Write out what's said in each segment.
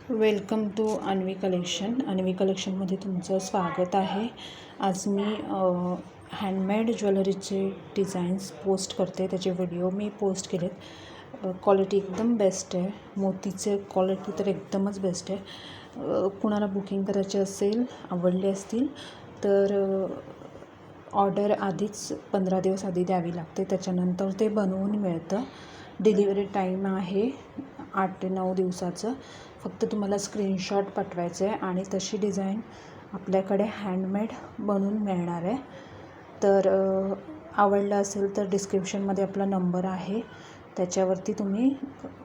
Welcome to Anvi collection. Anvi कलेक्शनमध्ये तुमचं स्वागत आहे. आज मी हँडमेड ज्वेलरीचे डिझाईन्स पोस्ट करते. त्याचे व्हिडिओ मी पोस्ट केलेत. क्वालिटी एकदम बेस्ट आहे. मोतीचे क्वालिटी तर एकदमच बेस्ट आहे. कुणाला बुकिंग करायचे असेल, आवडले असतील तर ऑर्डर आधीच 15 दिवस आधी द्यावी लागते. त्याच्यानंतर ते बनवून मिळतं. डिलिव्हरी टाईम आहे 8 ते 9 दिवसाचं. फक्त तुम्हाला स्क्रीनशॉट पाठवायचं आहे आणि तशी डिझाईन आपल्याकडे हँडमेड बनवून मिळणार आहे. तर आवडलं असेल तर डिस्क्रिप्शनमध्ये आपला नंबर आहे, त्याच्यावरती तुम्ही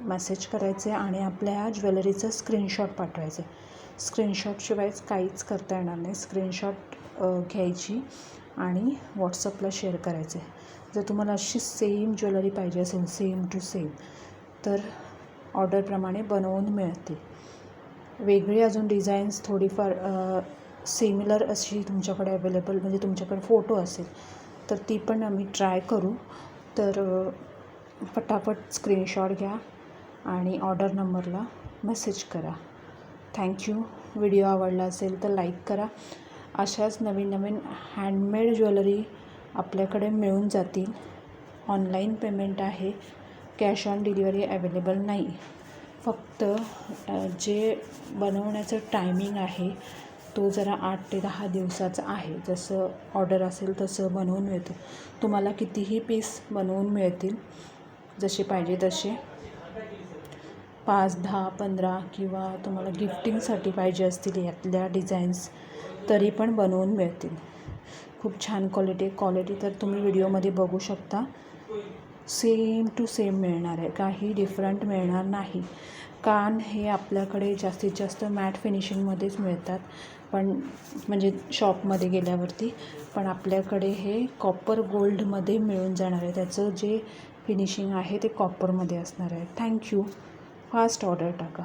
मेसेज करायचे आणि आपल्या ह्या ज्वेलरीचं स्क्रीनशॉट पाठवायचे. स्क्रीनशॉटशिवाय काहीच करता येणार नाही. स्क्रीनशॉट घ्यायची आणि व्हॉट्सअपला शेअर करायचे. जर तुम्हाला अशी सेम ज्वेलरी पाहिजे असेल, सेम टू सेम, तर ऑर्डरप्रमाणे बनवून मिळते. वेगळी अजून डिझाईन्स थोडीफार सिमिलर अशी तुमच्याकडे अवेलेबल, म्हणजे तुमच्याकडे फोटो असेल तर ती पण आम्ही ट्राय करू. तर फटाफट स्क्रीनशॉट घ्या आणि ऑर्डर नंबरला मेसेज करा. थँक्यू. व्हिडिओ आवडला असेल तर लाईक करा. अशाच नवीन नवीन हँडमेड ज्वेलरी आपल्याकडे मिळून जातील. ऑनलाईन पेमेंट आहे, कॅश ऑन डिलिव्हरी अवेलेबल नाही. फक्त जे बनवण्याचं टायमिंग आहे तो जरा 8 ते 10 दिवसाचा आहे. जसं ऑर्डर असेल तसं बनवून मिळतं. तुम्हाला कितीही पीस बनवून मिळतील, जसे पाहिजे तसे. 5, 10, 15 किंवा तुम्हाला गिफ्टिंगसाठी पाहिजे असतील यातल्या डिझाईन्स तरी पण बनवून मिळतील. खूप छान क्वालिटी तर तुम्ही व्हिडिओमध्ये बघू शकता. सेम टू सेम मिळणार आहे, काही डिफरंट मिळणार नाही. कान हे आपल्याकडे जास्तीत जास्त मॅट फिनिशिंगमध्येच मिळतात, पण म्हणजे शॉपमध्ये गेल्यावरती. पण आपल्याकडे हे कॉपर गोल्डमध्ये मिळून जाणार आहे. त्याचं जे फिनिशिंग आहे ते कॉपरमध्ये असणार आहे. थँक्यू. फास्ट ऑर्डर टाका.